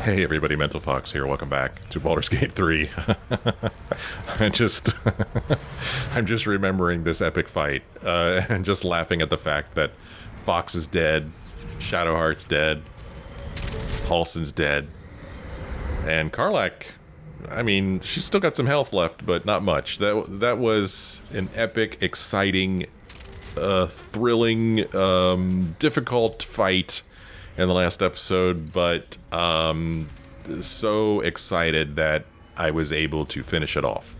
Hey everybody, Mental Fox here. Welcome back to Baldur's Gate 3. I'm just remembering this epic fight and just laughing at the fact that Fox is dead, Shadowheart's dead, Halsin's dead, and Karlach, I mean, she's still got some health left, but not much. That was an epic, exciting, thrilling, difficult fight in the last episode, but so excited that I was able to finish it off.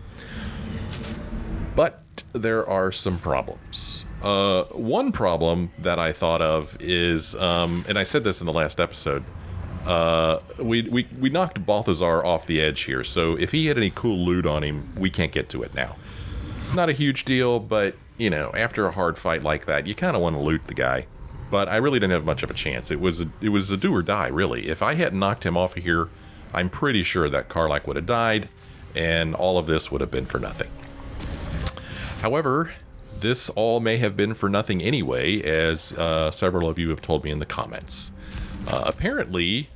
But there are some problems. One problem that I thought of is, and I said this in the last episode, we knocked Balthazar off the edge here, so if he had any cool loot on him, we can't get to it now. Not a huge deal, but, you know, after a hard fight like that, you kind of want to loot the guy. But I really didn't have much of a chance. It was a do or die, really. If I hadn't knocked him off of here, I'm pretty sure that Karlach would have died, and all of this would have been for nothing. However, this all may have been for nothing anyway, as several of you have told me in the comments. Apparently,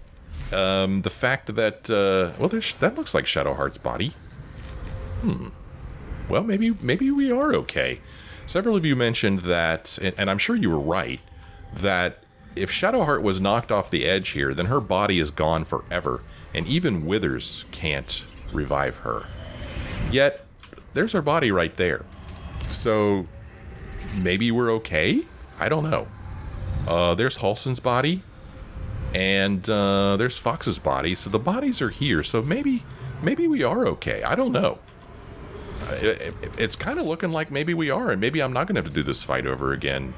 the fact that that looks like Shadowheart's body. Well, maybe we are okay. Several of you mentioned that, and I'm sure you were right, that if Shadowheart was knocked off the edge here, then her body is gone forever, and even Withers can't revive her. Yet, there's her body right there. So, maybe we're okay? I don't know. There's Halsin's body, and there's Fox's body, so the bodies are here, so maybe we are okay. I don't know. It's kind of looking like maybe we are, and maybe I'm not going to have to do this fight over again.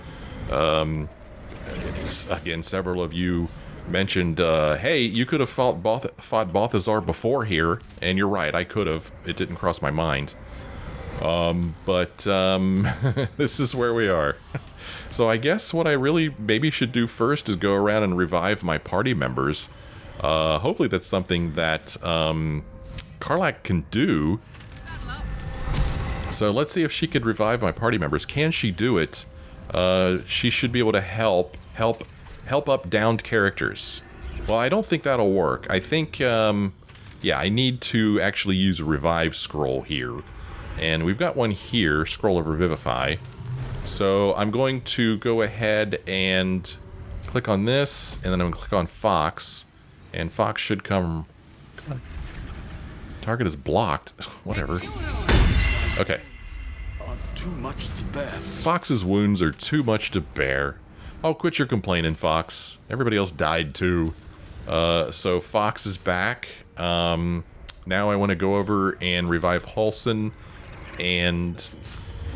Again, several of you mentioned, hey, you could have fought Balthazar before here, and you're right, I could have. It didn't cross my mind. But this is where we are. So I guess what I really maybe should do first is go around and revive my party members. Hopefully that's something that Karlach can do. So let's see if she could revive my party members. Can she do it? She should be able to help up downed characters. Well, I don't think that'll work. I think, yeah, I need to actually use a revive scroll here. And we've got one here, Scroll of Revivify. So I'm going to go ahead and click on this, and then I'm going to click on Fox. And Fox should come... Target is blocked. Whatever. Okay. Too much to bear. Fox's wounds are too much to bear. Oh, quit your complaining, Fox. Everybody else died too. So Fox is back. Now I want to go over and revive Halsin and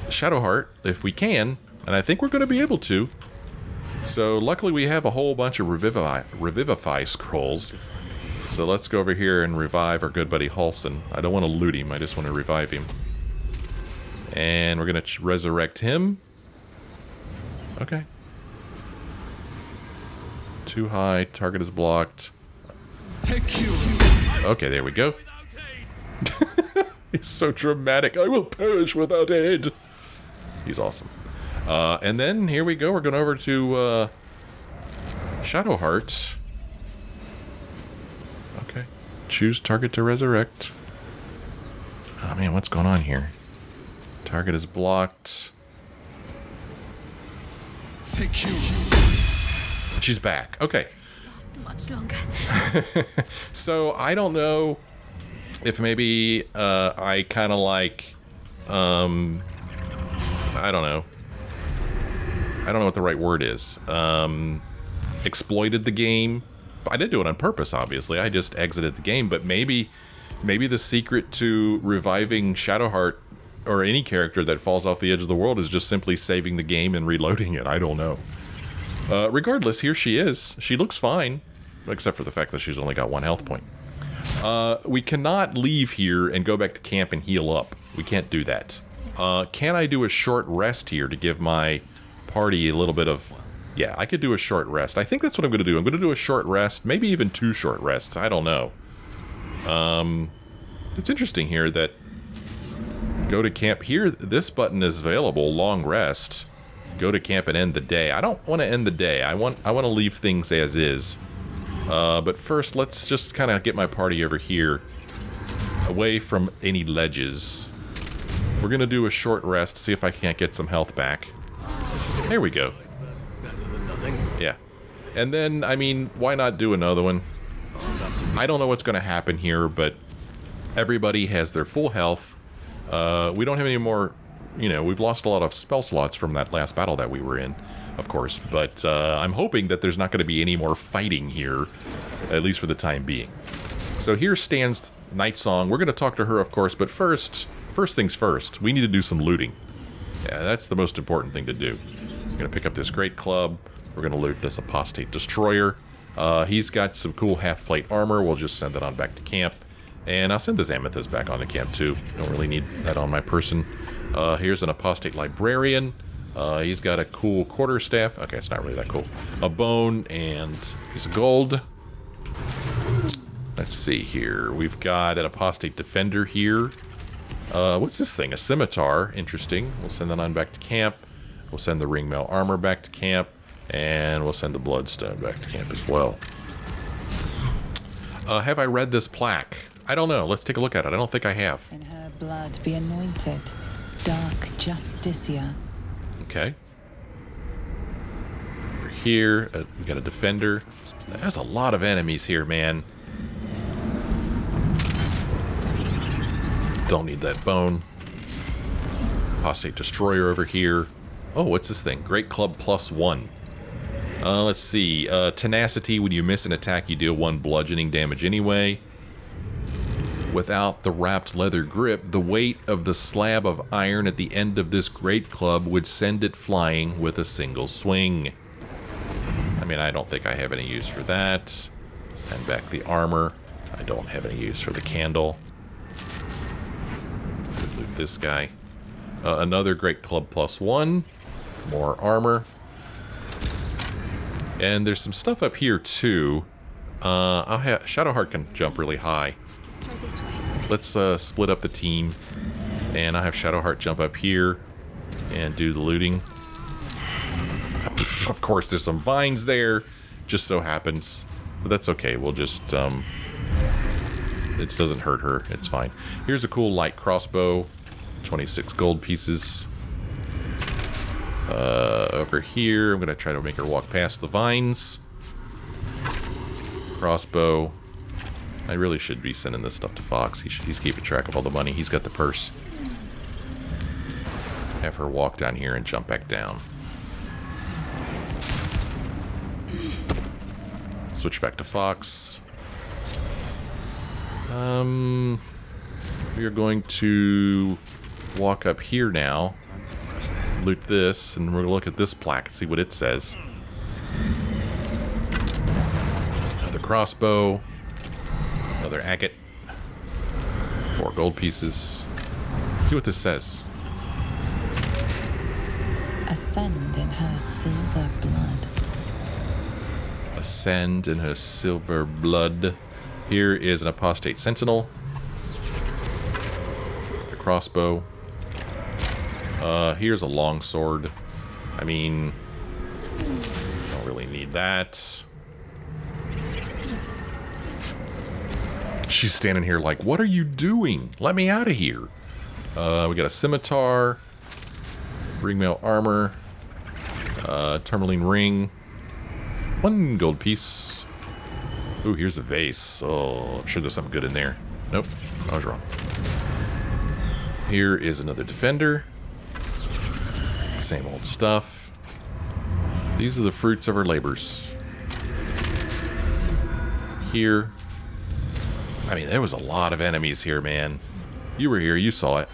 Shadowheart if we can, and I think we're going to be able to. So luckily we have a whole bunch of revivify scrolls. So let's go over here and revive our good buddy Halsin. I don't want to loot him, I just want to revive him. And we're going to resurrect him. Okay. Too high. Target is blocked. Okay, there we go. He's so dramatic. I will perish without aid. He's awesome. And then here we go. We're going over to Shadowheart. Okay. Choose target to resurrect. Oh man, what's going on here? Target is blocked. She's back. Okay. Much longer. So I don't know if maybe I kind of like I don't know what the right word is. Exploited the game. I didn't do it on purpose, obviously. I just exited the game, but maybe the secret to reviving Shadowheart or any character that falls off the edge of the world is just simply saving the game and reloading it. I don't know. Regardless, here she is. She looks fine, except for the fact that she's only got 1 health point. We cannot leave here and go back to camp and heal up. We can't do that. Can I do a short rest here to give my party a little bit of... Yeah, I could do a short rest. I think that's what I'm going to do. I'm going to do a short rest, maybe even 2 short rests. I don't know. It's interesting here that go to camp here. This button is available, long rest. Go to camp and end the day. I don't want to end the day. I want to leave things as is. But first, let's just kind of get my party over here, away from any ledges. We're going to do a short rest, see if I can't get some health back. There we go. Better than nothing. Yeah. And then, I mean, why not do another one? I don't know what's going to happen here, but everybody has their full health. We don't have any more, you know, we've lost a lot of spell slots from that last battle that we were in, of course. But I'm hoping that there's not going to be any more fighting here, at least for the time being. So here stands Nightsong. We're going to talk to her, of course, but first things first, we need to do some looting. Yeah, that's the most important thing to do. We're going to pick up this great club. We're going to loot this apostate destroyer. He's got some cool half-plate armor. We'll just send that on back to camp. And I'll send this amethyst back on to camp, too. Don't really need that on my person. Here's an apostate librarian. He's got a cool quarterstaff. Okay, it's not really that cool. A bone and a piece of gold. Let's see here. We've got an apostate defender here. What's this thing? A scimitar. Interesting. We'll send that on back to camp. We'll send the ringmail armor back to camp. And we'll send the bloodstone back to camp as well. Have I read this plaque? I don't know. Let's take a look at it. I don't think I have. In her blood be anointed, dark Justicia. Okay. Over here, we got a defender. There's a lot of enemies here, man. Don't need that bone. Apostate destroyer over here. Oh, what's this thing? Great club +1. Let's see. Tenacity. When you miss an attack, you deal 1 bludgeoning damage anyway. Without the wrapped leather grip, the weight of the slab of iron at the end of this great club would send it flying with a single swing. I mean, I don't think I have any use for that. Send back the armor. I don't have any use for the candle. Loot this guy. Another great club +1. More armor. And there's some stuff up here too. I'll have Shadowheart can jump really high. Let's split up the team, and I'll have Shadowheart jump up here and do the looting. Of course, there's some vines there, just so happens, but that's okay. We'll just it doesn't hurt her. It's fine. Here's a cool light crossbow, 26 gold pieces. Over here, I'm gonna try to make her walk past the vines. Crossbow. I really should be sending this stuff to Fox. He's keeping track of all the money. He's got the purse. Have her walk down here and jump back down. Switch back to Fox. We are going to walk up here now. Loot this, and we're going to look at this plaque and see what it says. Another crossbow. Another agate. 4 gold pieces. Let's see what this says. Ascend in her silver blood. Ascend in her silver blood. Here is an apostate sentinel. The crossbow. Here's a longsword. I mean, don't really need that. She's standing here like, what are you doing? Let me out of here. We got a scimitar, ringmail armor, tourmaline ring, 1 gold piece. Ooh, here's a vase. Oh, I'm sure there's something good in there. Nope, I was wrong. Here is another defender. Same old stuff. These are the fruits of our labors. Here. I mean, there was a lot of enemies here, man. You were here, you saw it.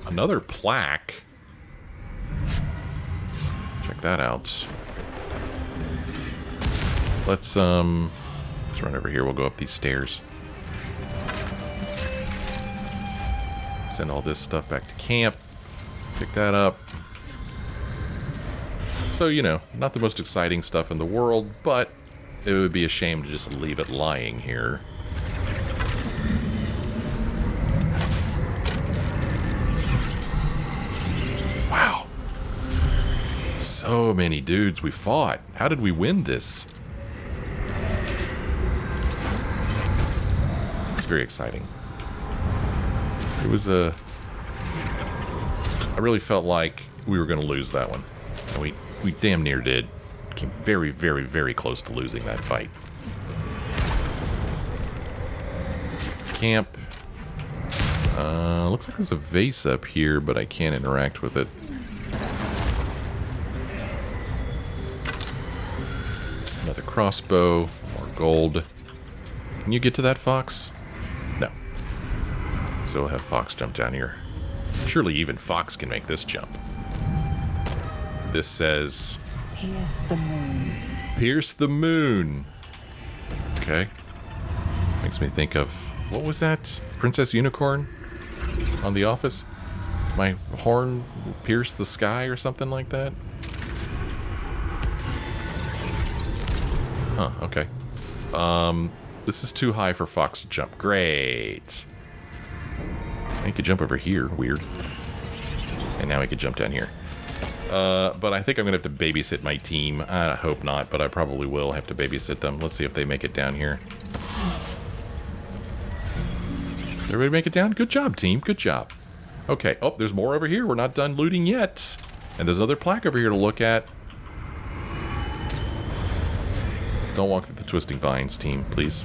Another plaque. Check that out. Let's run over here. We'll go up these stairs. Send all this stuff back to camp. Pick that up. So, you know, not the most exciting stuff in the world, but it would be a shame to just leave it lying here. Wow. So many dudes we fought. How did we win this? It's very exciting. It was I really felt like we were going to lose that one. And we damn near did. Came very, very, very close to losing that fight. Camp. Looks like there's a vase up here, but I can't interact with it. Another crossbow, more gold. Can you get to that, Fox? No. So we'll have Fox jump down here. Surely even Fox can make this jump. This says... Pierce the moon. Pierce the moon. Okay. Makes me think of... What was that? Princess Unicorn? On The Office? My horn pierced the sky or something like that? Huh, okay. This is too high for Fox to jump. Great. He could jump over here. Weird. And now he could jump down here. But I think I'm going to have to babysit my team. I hope not, but I probably will have to babysit them. Let's see if they make it down here. Everybody make it down? Good job, team. Good job. Okay. Oh, there's more over here. We're not done looting yet. And there's another plaque over here to look at. Don't walk through the twisting vines, team, please.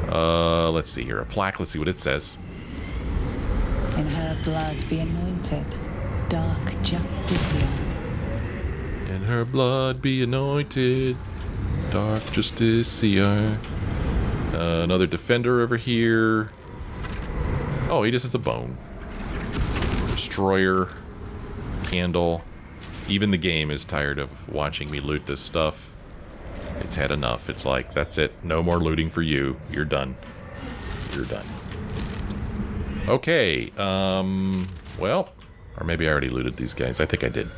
Let's see here. A plaque. Let's see what it says. In her blood be anointed, dark Justicia. In her blood be anointed, dark Justicia. Another defender over here. Oh, he just has a bone. Destroyer. Candle. Even the game is tired of watching me loot this stuff. It's had enough. It's like, that's it. No more looting for you. You're done. You're done. Okay. Well, or maybe I already looted these guys. I think I did.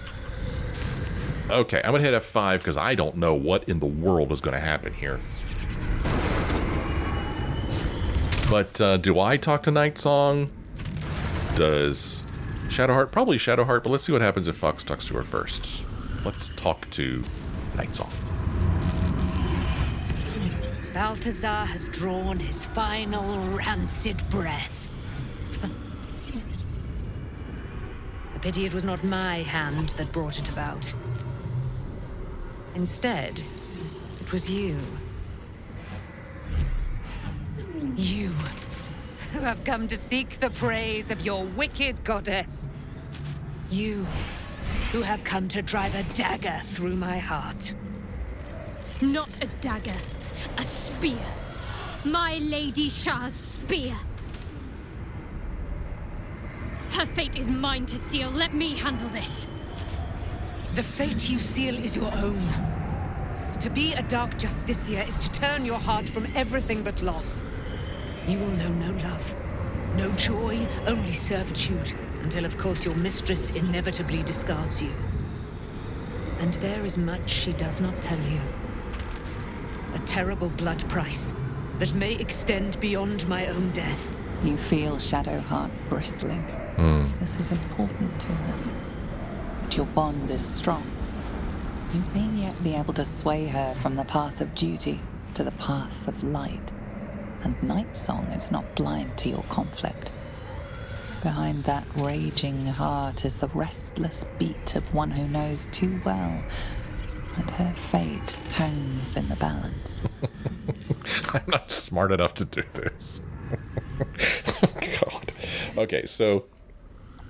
Okay, I'm going to hit F5 because I don't know what in the world is going to happen here. But do I talk to Nightsong? Does Shadowheart? Probably Shadowheart, but let's see what happens if Fox talks to her first. Let's talk to Nightsong. Balthazar has drawn his final rancid breath. A pity it was not my hand that brought it about. Instead, it was you. You, who have come to seek the praise of your wicked goddess. You, who have come to drive a dagger through my heart. Not a dagger, a spear. My Lady Shah's spear. Her fate is mine to seal. Let me handle this. The fate you seal is your own. To be a Dark Justicia is to turn your heart from everything but loss. You will know no love, no joy, only servitude, until of course your mistress inevitably discards you. And there is much she does not tell you. A terrible blood price that may extend beyond my own death. You feel Shadowheart bristling. This is important to her. But your bond is strong. You may yet be able to sway her from the path of duty to the path of light. And Nightsong is not blind to your conflict. Behind that raging heart is the restless beat of one who knows too well that her fate hangs in the balance. I'm not smart enough to do this. Oh, God. Okay, so,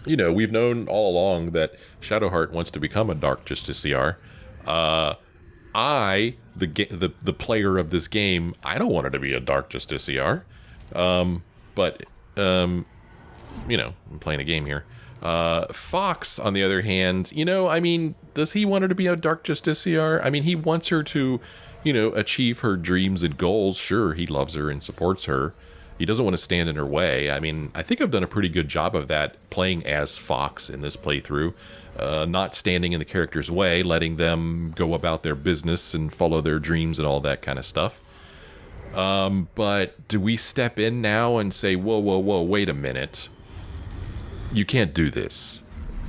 you know, we've known all along that Shadowheart wants to become a Dark Justiciar. The player of this game, I don't want her to be a Dark Justiciar. But, you know, I'm playing a game here. Fox, on the other hand, you know, I mean, does he want her to be a Dark Justiciar? I mean, he wants her to, you know, achieve her dreams and goals. Sure, he loves her and supports her. He doesn't want to stand in her way. I mean, I think I've done a pretty good job of that playing as Fox in this playthrough. Not standing in the character's way, letting them go about their business and follow their dreams and all that kind of stuff. But do we step in now and say, whoa, wait a minute. You can't do this,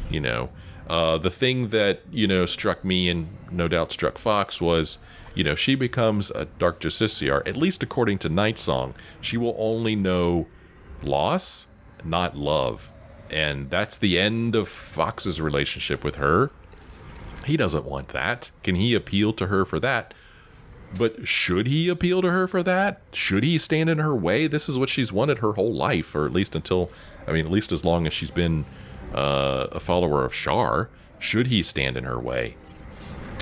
you know. The thing that, struck me and no doubt struck Fox was, she becomes a Dark Justiciar, at least according to Nightsong. She will only know loss, not love. And that's the end of Fox's relationship with her. He doesn't want that. Can he appeal to her for that? But should he appeal to her for that? Should he stand in her way? This is what she's wanted her whole life, or at least at least as long as she's been a follower of Shar. Should he stand in her way?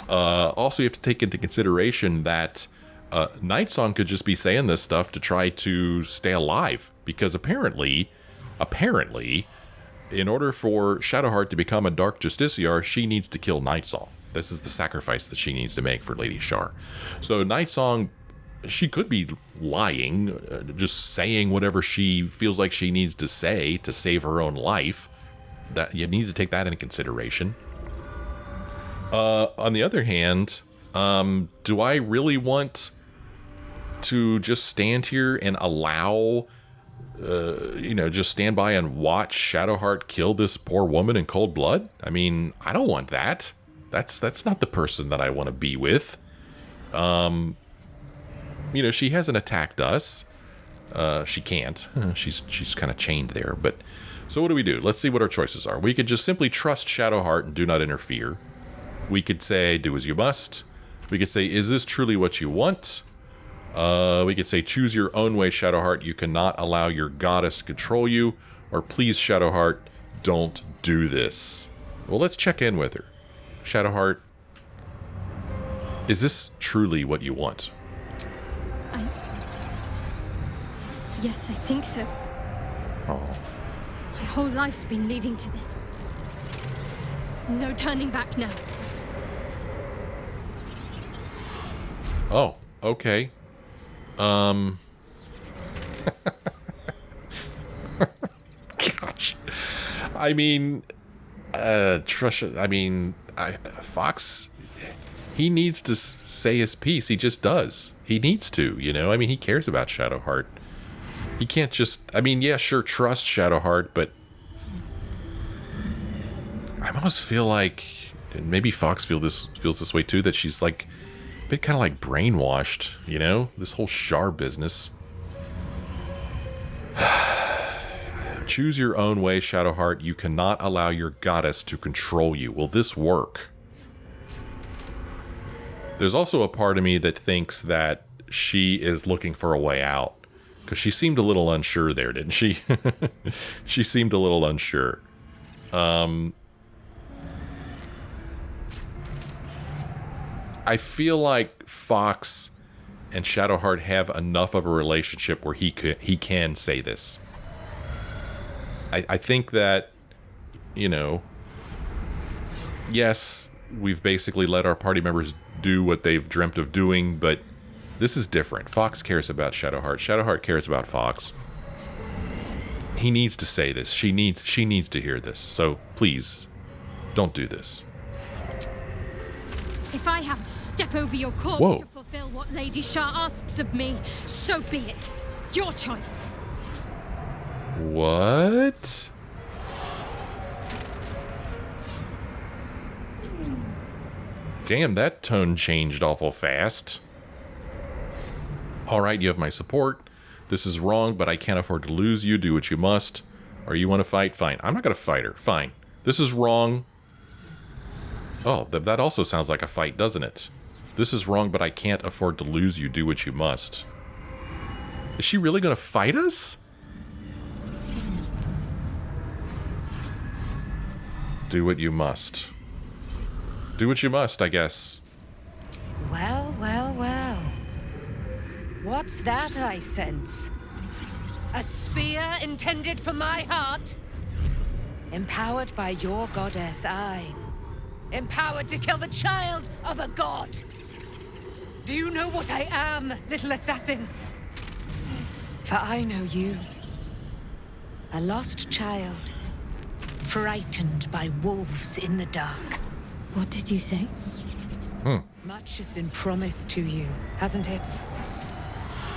Also, you have to take into consideration that Nightsong could just be saying this stuff to try to stay alive, because apparently, in order for Shadowheart to become a Dark Justiciar, she needs to kill Nightsong. This is the sacrifice that she needs to make for Lady Shar. So Nightsong, she could be lying, just saying whatever she feels like she needs to say to save her own life. That you need to take that into consideration. On the other hand, do I really want to just stand here and allow, just stand by and watch Shadowheart kill this poor woman in cold blood? I mean, I don't want that. That's not the person that I want to be with. She hasn't attacked us. She can't. She's kind of chained there. But so what do? Let's see what our choices are. We could just simply trust Shadowheart and do not interfere. We could say, do as you must. We could say, is this truly what you want? We could say, choose your own way, Shadowheart. You cannot allow your goddess to control you. Or please, Shadowheart, don't do this. Well, let's check in with her. Shadowheart, is this truly what you want? Yes, I think so. Oh. My whole life's been leading to this. No turning back now. Oh, okay. Gosh. I mean, Fox, he needs to say his piece. He just does. He needs to, he cares about Shadowheart. He can't just, yeah, sure, trust Shadowheart, but I almost feel like, and maybe Fox feels this way too, that she's like a bit kind of like brainwashed, this whole Shar business. Choose your own way, Shadowheart. You cannot allow your goddess to control you. Will this work? There's also a part of me that thinks that she is looking for a way out. Because she seemed a little unsure there, didn't she? She seemed a little unsure. I feel like Fox and Shadowheart have enough of a relationship where he can say this. I think that, yes, we've basically let our party members do what they've dreamt of doing, but this is different. Fox cares about Shadowheart. Shadowheart cares about Fox. He needs to say this. She needs to hear this. So please, don't do this. If I have to step over your corpse to fulfill what Lady Shar asks of me, so be it. Your choice. What? Damn, that tone changed awful fast. All right, you have my support. This is wrong, but I can't afford to lose you. Do what you must. Or you want to fight? Fine. I'm not going to fight her. Fine. This is wrong. Oh, that also sounds like a fight, doesn't it? This is wrong, but I can't afford to lose you. Do what you must. Is she really going to fight us? Do what you must. Do what you must, I guess. Well, well, well. What's that I sense? A spear intended for my heart? Empowered by your goddess, empowered to kill the child of a god. Do you know what I am, little assassin? For I know you. A lost child, frightened by wolves in the dark. What did you say? Much has been promised to you, hasn't it?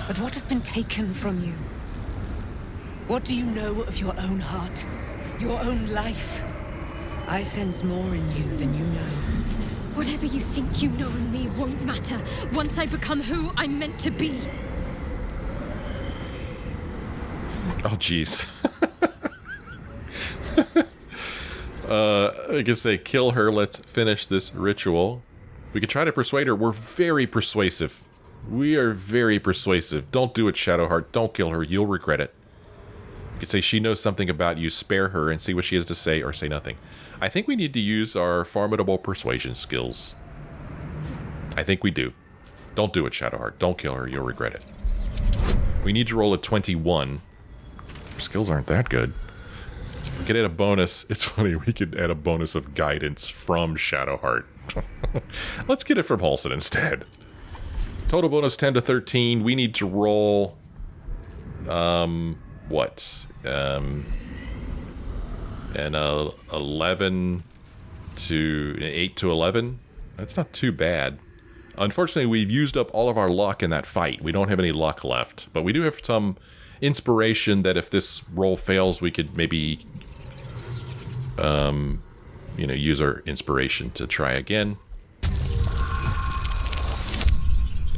But what has been taken from you? What do you know of your own heart? Your own life? I sense more in you than you know. Whatever you think you know in me won't matter once I become who I'm meant to be. Oh, jeez. I can say kill her. Let's finish this ritual. We could try to persuade her. We're very persuasive. We are very persuasive. Don't do it, Shadowheart. Don't kill her. You'll regret it. You could say she knows something about you. Spare her and see what she has to say, or say nothing. I think we need to use our formidable persuasion skills. I think we do. Don't do it, Shadowheart. Don't kill her. You'll regret it. We need to roll a 21. Our skills aren't that good. We could add a bonus. It's funny, we could add a bonus of guidance from Shadowheart. Let's get it from Halson instead. Total bonus 10 to 13. We need to roll... what? An 11 to... an 8 to 11? That's not too bad. Unfortunately, we've used up all of our luck in that fight. We don't have any luck left. But we do have some inspiration that if this roll fails, we could maybe... you know, use our inspiration to try again.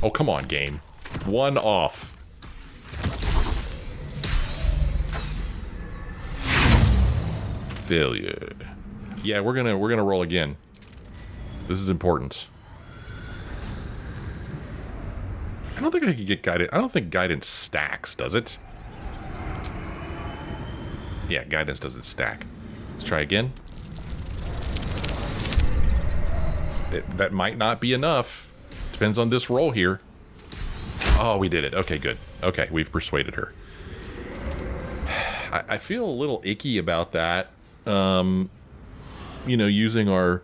Oh, come on, game. One off. Failure. Yeah, we're gonna roll again. This is important. I don't think I could get guidance. I don't think guidance stacks, does it? Yeah, guidance doesn't stack. Let's try again. That might not be enough. Depends on this roll here. Oh, we did it. Okay, good. Okay, we've persuaded her. I feel a little icky about that. You know, using our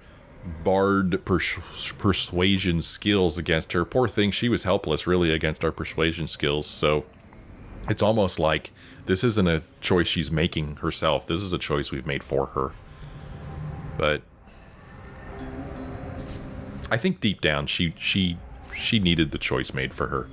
bard persuasion skills against her. Poor thing, she was helpless, really, against our persuasion skills. So it's almost like this isn't a choice she's making herself. This is a choice we've made for her. But I think deep down, she needed the choice made for her.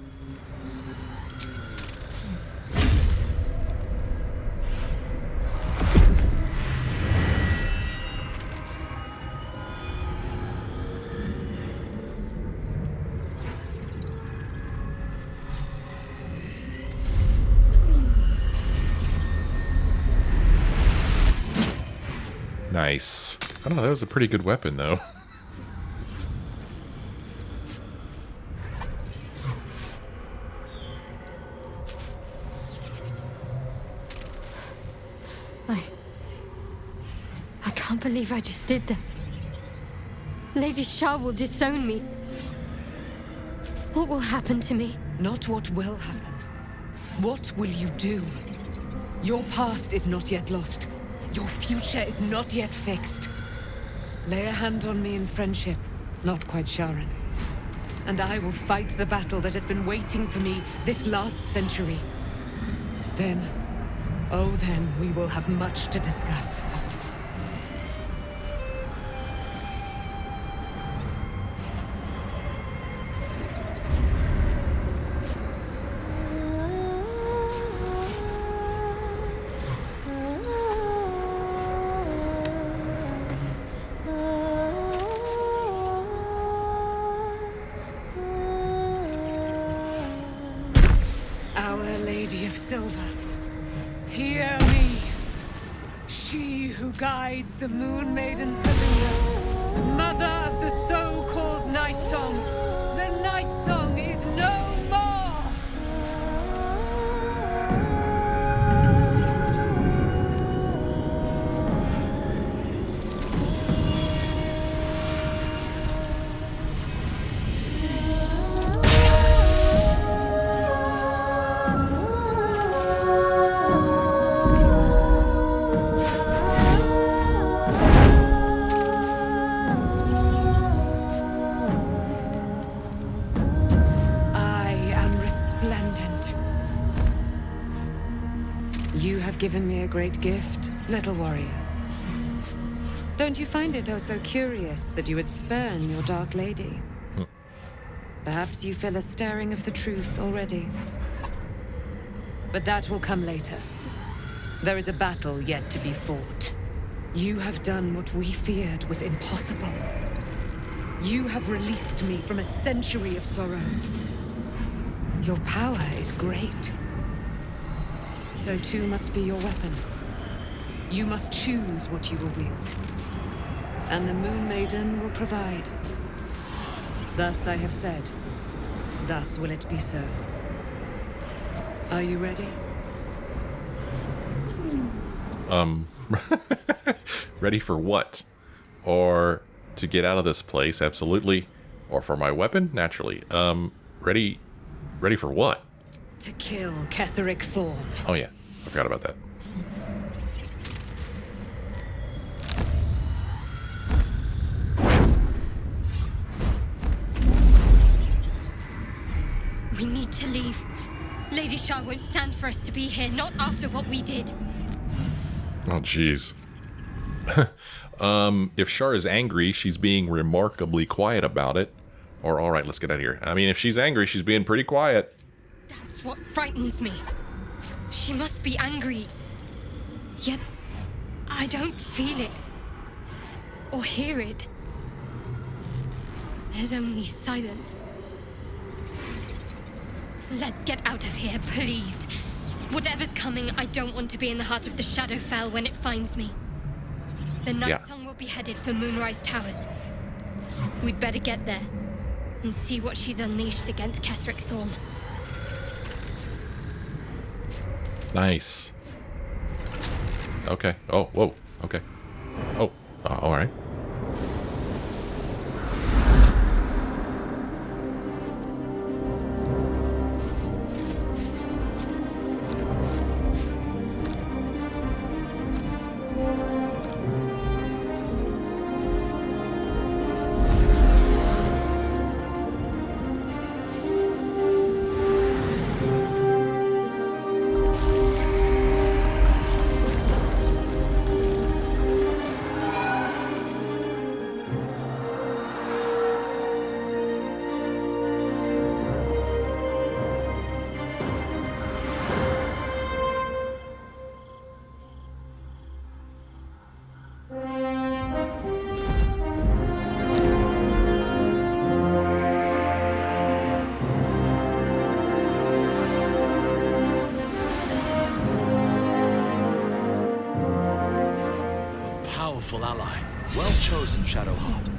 Nice. I don't know, that was a pretty good weapon, though. I can't believe I just did that. Lady Shah will disown me. What will happen to me? Not what will happen. What will you do? Your past is not yet lost. Your future is not yet fixed. Lay a hand on me in friendship, not quite Sharon. And I will fight the battle that has been waiting for me this last century. Then, oh then, we will have much to discuss. Silver, hear me. She who guides the Moon Maiden Selena, mother of the so-called Nightsong. The Nightsong is no more! Given me a great gift, little warrior. Don't you find it oh so curious that you would spurn your dark lady? Perhaps you feel a stirring of the truth already. But that will come later. There is a battle yet to be fought. You have done what we feared was impossible. You have released me from a century of sorrow. Your power is great. So too must be your weapon. You must choose what you will wield. And the Moon Maiden will provide. Thus I have said. Thus will it be so. Are you ready? Ready for what? Or to get out of this place? Absolutely. Or for my weapon? Naturally. Ready for what? To kill Ketheric Thorn. Oh yeah, I forgot about that. We need to leave. Lady Shah won't stand for us to be here, not after what we did. Oh, jeez. If Shar is angry, she's being remarkably quiet about it. Or, alright, let's get out of here. I mean, if she's angry, she's being pretty quiet. That's what frightens me. She must be angry. Yet, I don't feel it. Or hear it. There's only silence. Let's get out of here, please. Whatever's coming, I don't want to be in the heart of the Shadowfell when it finds me. The Nightsong will be headed for Moonrise Towers. We'd better get there and see what she's unleashed against Ketheric Thorn. Nice. Okay. Oh, whoa. Okay. Oh, alright. Powerful ally. Well chosen, Shadowheart.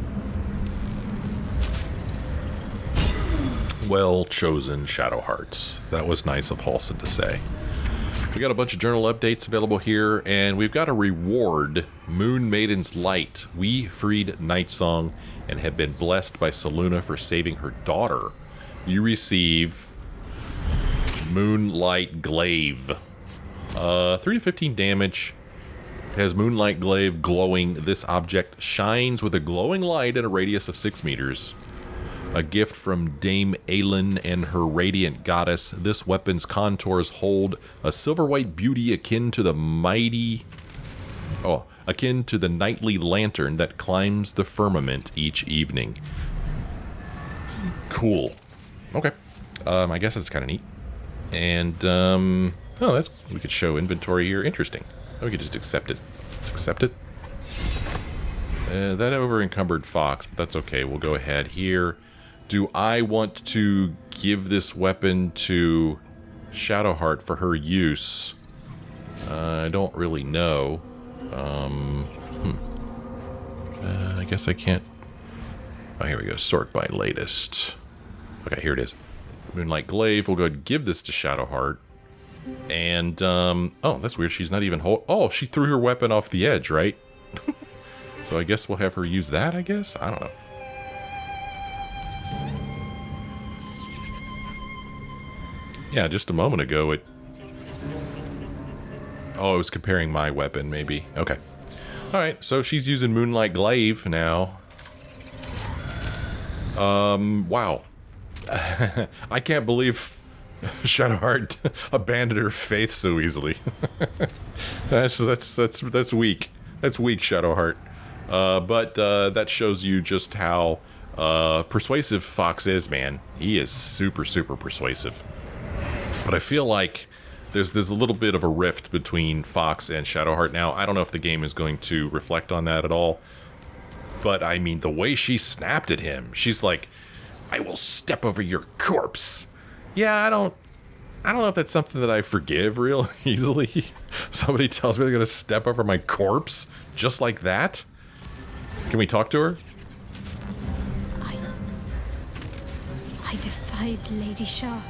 Well chosen, Shadowhearts. That was nice of Halson to say. We got a bunch of journal updates available here, and we've got a reward, Moon Maiden's Light. We freed Nightsong and have been blessed by Selûne for saving her daughter. You receive Moonlight Glaive. 3 to 15 damage. Has Moonlight Glaive glowing. This object shines with a glowing light at a radius of 6 meters. A gift from Dame Aelin and her radiant goddess. This weapon's contours hold a silver white beauty akin to the nightly lantern that climbs the firmament each evening. Cool. Okay. I guess that's kind of neat. And, we could show inventory here. Interesting. We could just accept it. Let's accept it. That over-encumbered Fox, but that's okay. We'll go ahead here. Do I want to give this weapon to Shadowheart for her use? I don't really know. I guess I can't... Oh, here we go. Sort by latest. Okay, here it is. Moonlight Glaive. We'll go ahead and give this to Shadowheart. And, oh, that's weird. She's not even oh, she threw her weapon off the edge, right? So I guess we'll have her use that, I guess? I don't know. Yeah, just a moment ago it... Oh, it was comparing my weapon, maybe. Okay. Alright, so she's using Moonlight Glaive now. Wow. I can't believe Shadowheart abandoned her faith so easily. That's weak. That's weak, Shadowheart. But that shows you just how persuasive Fox is, man. He is super, super persuasive. But I feel like there's a little bit of a rift between Fox and Shadowheart now. I don't know if the game is going to reflect on that at all. But, I mean, the way she snapped at him, she's like, I will step over your corpse. Yeah, I don't know if that's something that I forgive real easily. Somebody tells me they're going to step over my corpse just like that. Can we talk to her? I defied Lady Shah.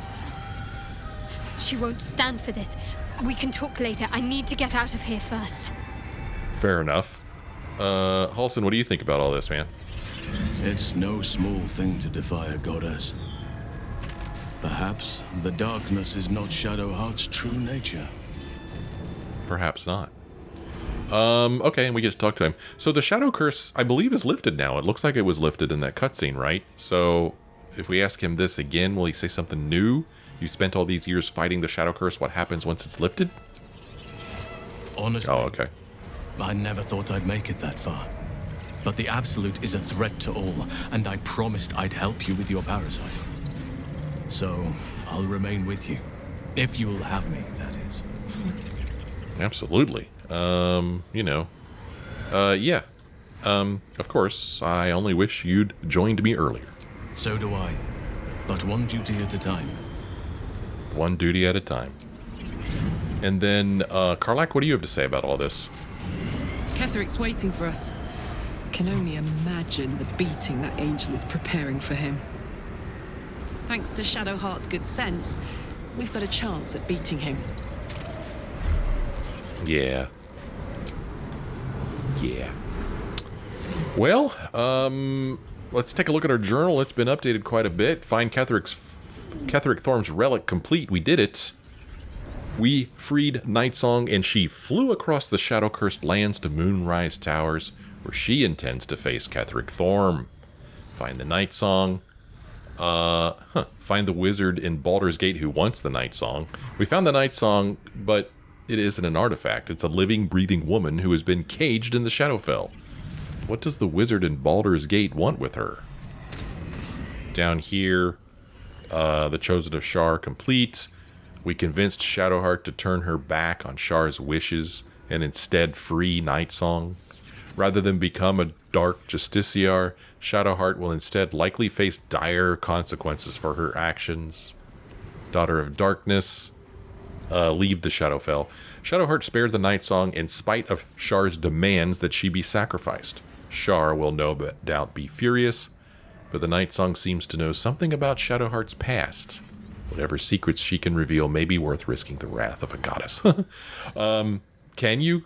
She won't stand for this. We can talk later. I need to get out of here first. Fair enough. Halson, what do you think about all this, man? It's no small thing to defy a goddess. Perhaps the darkness is not Shadowheart's true nature. Perhaps not. Okay, and we get to talk to him. So the Shadow Curse, I believe, is lifted now. It looks like it was lifted in that cutscene, right? So if we ask him this again, will he say something new? You spent all these years fighting the Shadow Curse. What happens once it's lifted? Honestly, Oh, okay. I never thought I'd make it that far. But the Absolute is a threat to all, and I promised I'd help you with your parasite. So, I'll remain with you. If you'll have me, that is. Absolutely. Yeah. Of course, I only wish you'd joined me earlier. So do I. But one duty at a time. One duty at a time. And then, Karlak, what do you have to say about all this? Ketheric's waiting for us. Can only imagine the beating that angel is preparing for him. Thanks to Shadowheart's good sense, we've got a chance at beating him. Yeah. Yeah. Well, let's take a look at our journal. It's been updated quite a bit. Find Ketheric Thorm's relic complete. We did it. We freed Nightsong, and she flew across the shadow-cursed lands to Moonrise Towers, where she intends to face Ketheric Thorm. Find the Nightsong. Find the wizard in Baldur's Gate who wants the Nightsong. We found the Nightsong, but it isn't an artifact. It's a living, breathing woman who has been caged in the Shadowfell. What does the wizard in Baldur's Gate want with her? Down here, the Chosen of Shar complete. We convinced Shadowheart to turn her back on Shar's wishes and instead free Nightsong. Rather than become a dark justiciar, Shadowheart will instead likely face dire consequences for her actions. Daughter of Darkness, leave the Shadowfell. Shadowheart spared the Nightsong in spite of Shar's demands that she be sacrificed. Shar will no doubt be furious, but the Nightsong seems to know something about Shadowheart's past. Whatever secrets she can reveal may be worth risking the wrath of a goddess. Can you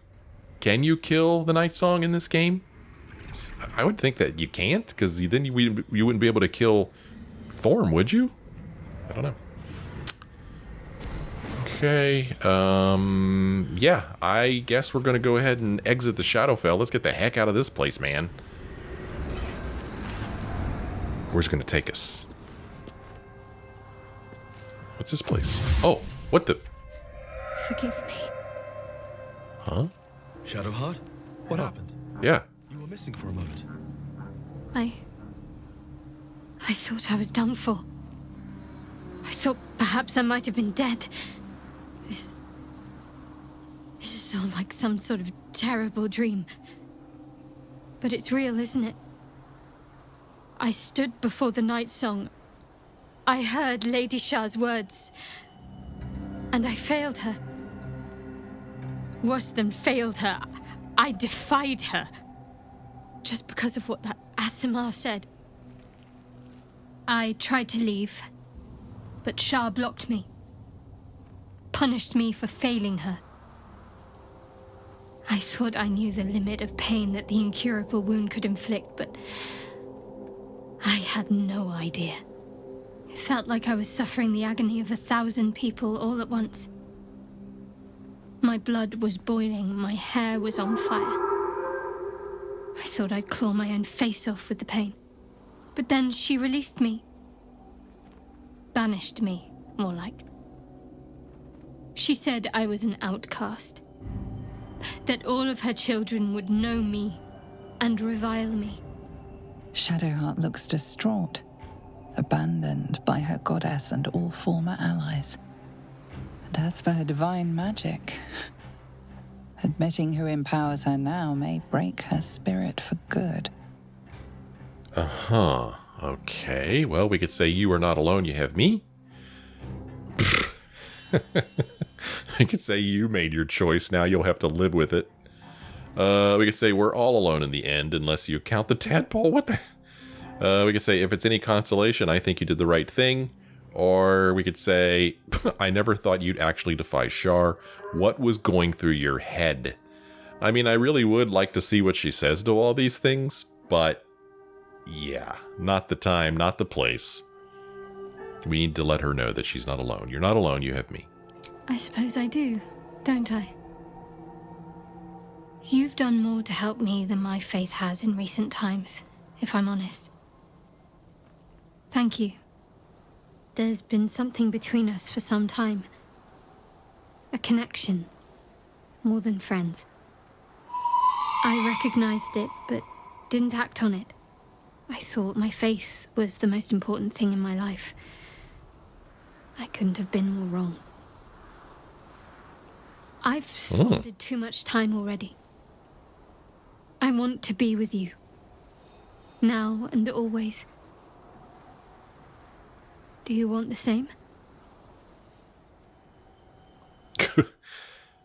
kill the Nightsong in this game? I would think that you can't, because then you wouldn't be able to kill Thorm, would you? I don't know. Okay, yeah, I guess we're going to go ahead and exit the Shadowfell. Let's get the heck out of this place, man. Where's it going to take us? What's this place? Oh, what the? Forgive me. Huh? Shadowheart? What happened? Yeah. You were missing for a moment. I thought I was done for. I thought perhaps I might have been dead. This is all like some sort of terrible dream. But it's real, isn't it? I stood before the Nightsong. I heard Lady Shah's words. And I failed her. Worse than failed her, I defied her. Just because of what that Aasimar said. I tried to leave, but Shah blocked me. Punished me for failing her. I thought I knew the limit of pain that the incurable wound could inflict, but I had no idea. It felt like I was suffering the agony of 1,000 people all at once. My blood was boiling, my hair was on fire. I thought I'd claw my own face off with the pain. But then she released me. Banished me, more like. She said I was an outcast. That all of her children would know me and revile me. Shadowheart looks distraught, abandoned by her goddess and all former allies. But as for her divine magic, admitting who empowers her now may break her spirit for good. Uh-huh. Okay, well, we could say you are not alone, you have me. I could say you made your choice, now you'll have to live with it. We could say we're all alone in the end, unless you count the tadpole. What the... we could say, if it's any consolation, I think you did the right thing. Or we could say, I never thought you'd actually defy Shar. What was going through your head? I mean, I really would like to see what she says to all these things, but yeah, not the time, not the place. We need to let her know that she's not alone. You're not alone, you have me. I suppose I do, don't I? You've done more to help me than my faith has in recent times, if I'm honest. Thank you. There's been something between us for some time. A connection, more than friends. I recognized it, but didn't act on it. I thought my faith was the most important thing in my life. I couldn't have been more wrong. I've squandered too much time already. I want to be with you. Now and always. Do you want the same?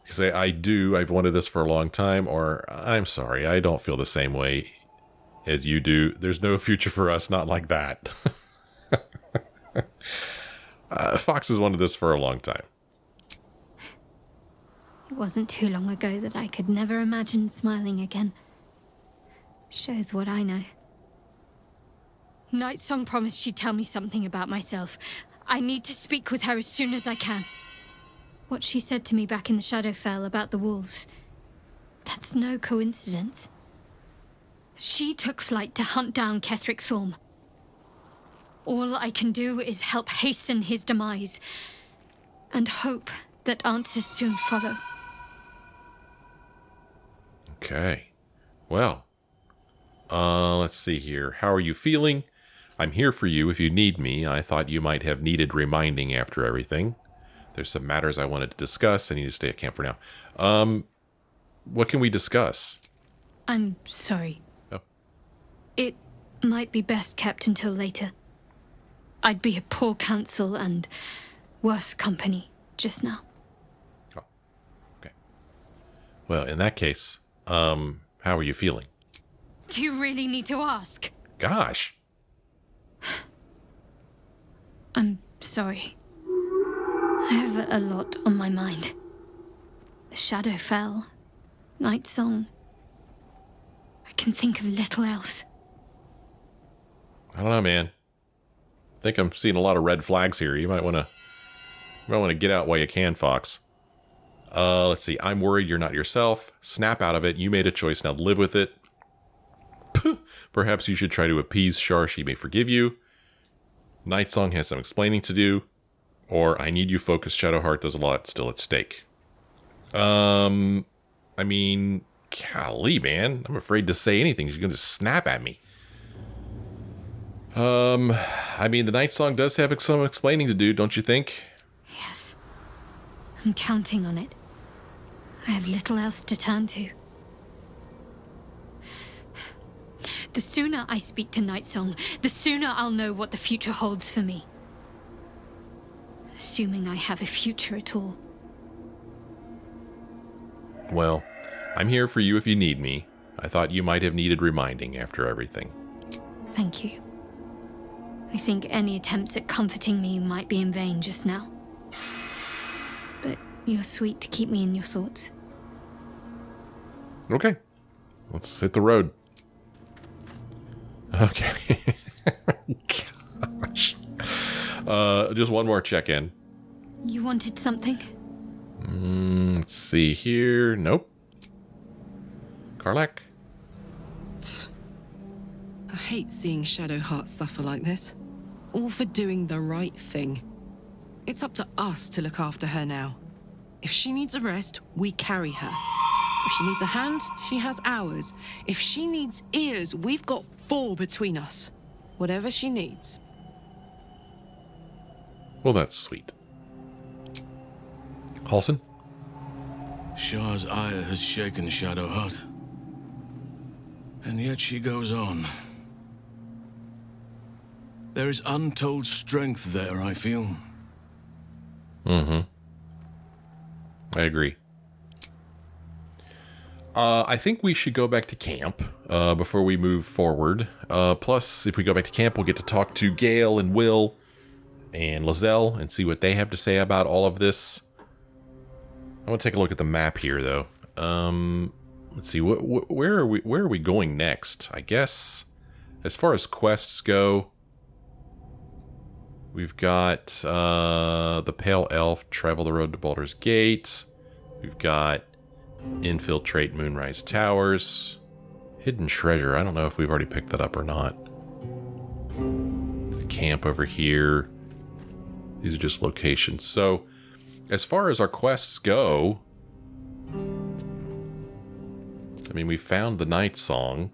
Say, I do. I've wanted this for a long time, or I'm sorry, I don't feel the same way as you do. There's no future for us, not like that. Fox has wanted this for a long time. It wasn't too long ago that I could never imagine smiling again. Shows what I know. Nightsong promised she'd tell me something about myself. I need to speak with her as soon as I can. What she said to me back in the Shadowfell about the wolves, that's no coincidence. She took flight to hunt down Ketheric Thorm. All I can do is help hasten his demise, and hope that answers soon follow. Okay. Well, let's see here. How are you feeling? I'm here for you if you need me. I thought you might have needed reminding after everything. There's some matters I wanted to discuss. I need to stay at camp for now. What can we discuss? I'm sorry. Oh. It might be best kept until later. I'd be a poor counsel and worse company just now. Oh, okay. Well, in that case, how are you feeling? Do you really need to ask? Gosh. I'm sorry. I have a lot on my mind. The Shadowfell, Nightsong. I can think of little else. I don't know, man. I think I'm seeing a lot of red flags here. You might want to get out while you can, Fox. Let's see. I'm worried you're not yourself. Snap out of it. You made a choice. Now live with it. Perhaps you should try to appease Shar. She may forgive you. Nightsong has some explaining to do. Or I need you focused. Shadowheart, there's a lot still at stake. I mean, golly, man. I'm afraid to say anything. She's going to snap at me. I mean, the Nightsong does have some explaining to do, don't you think? Yes. I'm counting on it. I have little else to turn to. The sooner I speak to Nightsong, the sooner I'll know what the future holds for me. Assuming I have a future at all. Well, I'm here for you if you need me. I thought you might have needed reminding after everything. Thank you. I think any attempts at comforting me might be in vain just now. But you're sweet to keep me in your thoughts. Okay. Let's hit the road. Okay. Gosh. Just one more check-in. You wanted something? Let's see here. Nope. Karlak? I hate seeing Shadowheart suffer like this. All for doing the right thing. It's up to us to look after her now. If she needs a rest, we carry her. If she needs a hand, she has ours. If she needs ears, we've got 4 between us. Whatever she needs. Well, that's sweet. Halson? Shah's ire has shaken Shadowheart. And yet she goes on. There is untold strength there, I feel. I agree. I think we should go back to camp before we move forward. Plus, if we go back to camp, we'll get to talk to Gale and Will and Lizelle and see what they have to say about all of this. I want to take a look at the map here, though. Let's see, where are we going next? I guess, as far as quests go, we've got the Pale Elf, travel the road to Baldur's Gate. We've got infiltrate Moonrise Towers. Hidden treasure. I don't know if we've already picked that up or not. The camp over here. These are just locations. So, as far as our quests go, I mean, we found the Nightsong.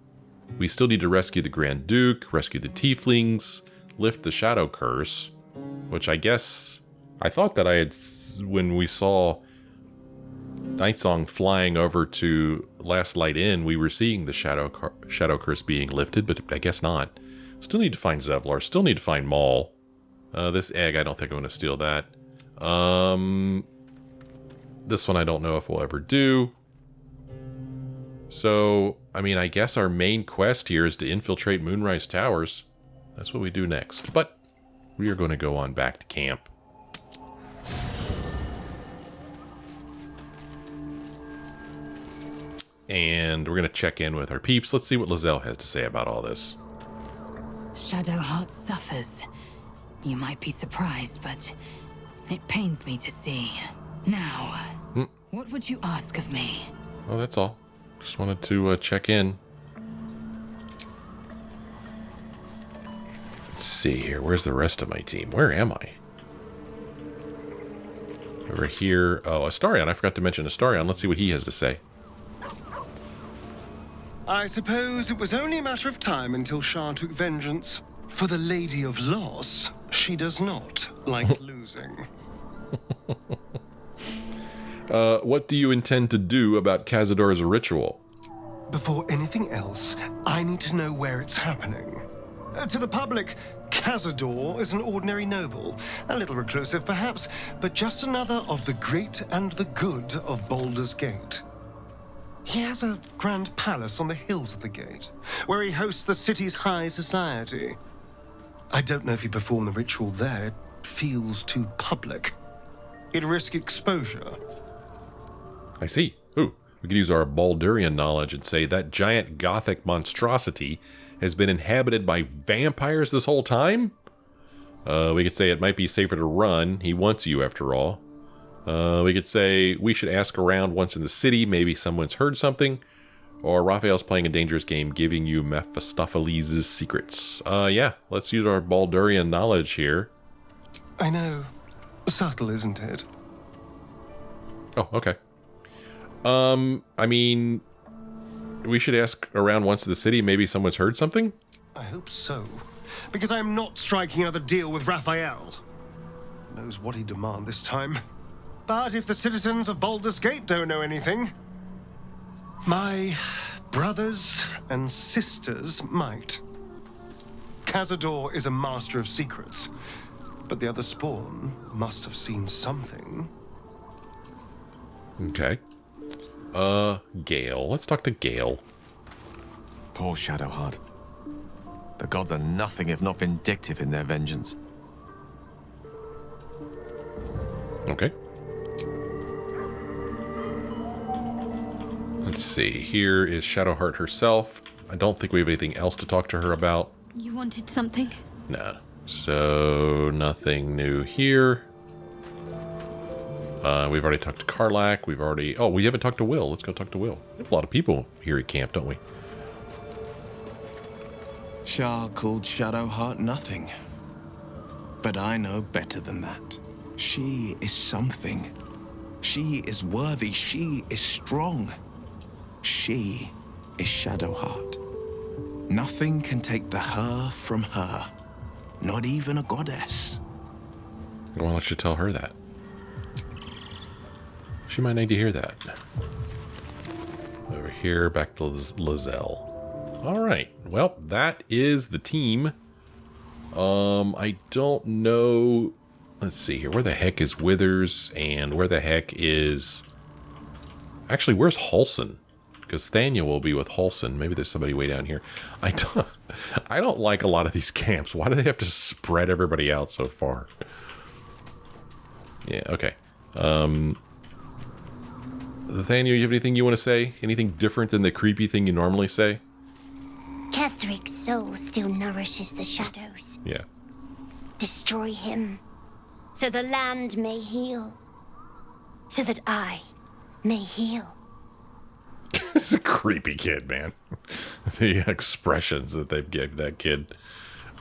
We still need to rescue the Grand Duke, rescue the Tieflings, lift the Shadow Curse, which I guess I thought that I had, when we saw Nightsong flying over to Last Light Inn, we were seeing the Shadow Curse being lifted, but I guess not. Still need to find Zevlar, still need to find Maul. This egg, I don't think I'm going to steal that. This one I don't know if we'll ever do. So, I mean, I guess our main quest here is to infiltrate Moonrise Towers. That's what we do next. But we are going to go on back to camp. And we're going to check in with our peeps. Let's see what Lizelle has to say about all this. Shadowheart suffers. You might be surprised, but it pains me to see. Now, what would you ask of me? Well, that's all. Just wanted to check in. Let's see here. Where's the rest of my team? Where am I? Over here. Oh, Astarion. I forgot to mention Astarion. Let's see what he has to say. I suppose it was only a matter of time until Shah took vengeance. For the Lady of Loss, she does not like losing. What do you intend to do about Cazador's ritual? Before anything else, I need to know where it's happening. To the public, Cazador is an ordinary noble, a little reclusive perhaps, but just another of the great and the good of Baldur's Gate. He has a grand palace on the hills of the gate, where he hosts the city's high society. I don't know if he performed the ritual there. It feels too public. It'd risk exposure. I see. Ooh, we could use our Baldurian knowledge and say that giant gothic monstrosity has been inhabited by vampires this whole time? We could say it might be safer to run. He wants you, after all. We could say we should ask around once in the city. Maybe someone's heard something. Or Raphael's playing a dangerous game, giving you Mephistopheles' secrets. Yeah, let's use our Baldurian knowledge here. I know. Subtle, isn't it? Oh, okay. I mean, we should ask around once in the city. Maybe someone's heard something? I hope so. Because I am not striking another deal with Raphael. Knows what he'd demand this time. But if the citizens of Baldur's Gate don't know anything, my brothers and sisters might. Cazador is a master of secrets, but the other spawn must have seen something. Okay. Gale. Let's talk to Gale. Poor Shadowheart. The gods are nothing if not vindictive in their vengeance. Okay. Let's see. Here is Shadowheart herself. I don't think we have anything else to talk to her about. You wanted something? No. So, nothing new here. We've already talked to Karlak. We've already... Oh, we haven't talked to Will. Let's go talk to Will. We have a lot of people here at camp, don't we? Shah called Shadowheart nothing. But I know better than that. She is something. She is worthy. She is strong. She is Shadowheart. Nothing can take the her from her. Not even a goddess. Why don't you tell her that? She might need to hear that. Over here, back to Lizelle. All right. Well, that is the team. I don't know. Let's see here. Where the heck is Withers, and where the heck is... Actually, where's Halson? Because Thania will be with Halson. Maybe there's somebody way down here. I don't like a lot of these camps. Why do they have to spread everybody out so far? Yeah, okay. Nathaniel, you have anything you want to say? Anything different than the creepy thing you normally say? Ketheric's soul still nourishes the shadows. Yeah. Destroy him, so the land may heal, so that I may heal. This is a creepy kid, man. The expressions that they've given that kid.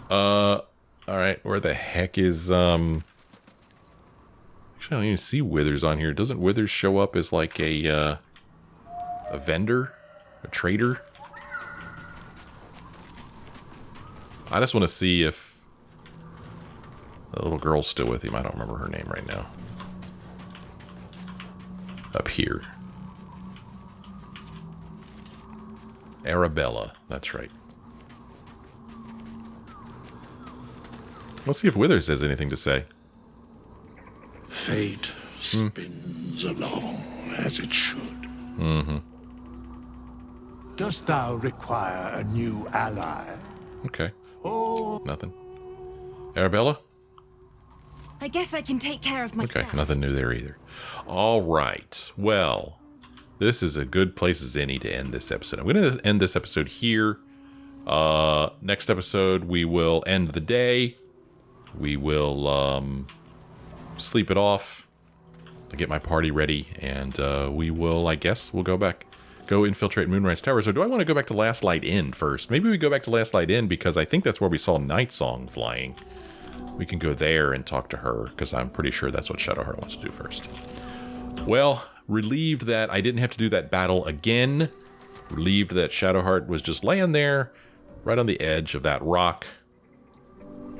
All right, where the heck is Actually, I don't even see Withers on here. Doesn't Withers show up as like a vendor, a trader? I just want to see if the little girl's still with him. I don't remember her name right now. Up here. Arabella, that's right. Let's see if Withers has anything to say. Fate spins along as it should. Mm-hmm. Dost thou require a new ally? Okay. Nothing. Arabella? I guess I can take care of myself. Okay, nothing new there either. All right. Well, this is a good place as any to end this episode. I'm going to end this episode here. Next episode, we will end the day. We will sleep it off. I'll get my party ready, and we will, I guess, we'll go infiltrate Moonrise Towers. Or do I want to go back to Last Light Inn first? Maybe we go back to Last Light Inn because I think that's where we saw Nightsong flying. We can go there and talk to her because I'm pretty sure that's what Shadowheart wants to do first. Well, relieved that I didn't have to do that battle again. Relieved that Shadowheart was just laying there right on the edge of that rock.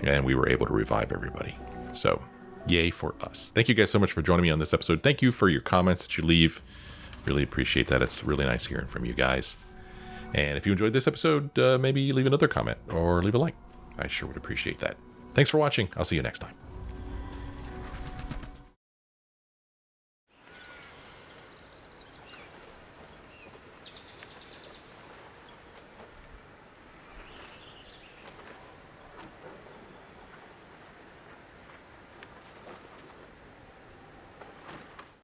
And we were able to revive everybody. So, yay for us. Thank you guys so much for joining me on this episode. Thank you for your comments that you leave. Really appreciate that. It's really nice hearing from you guys. And if you enjoyed this episode, maybe leave another comment or leave a like. I sure would appreciate that. Thanks for watching. I'll see you next time.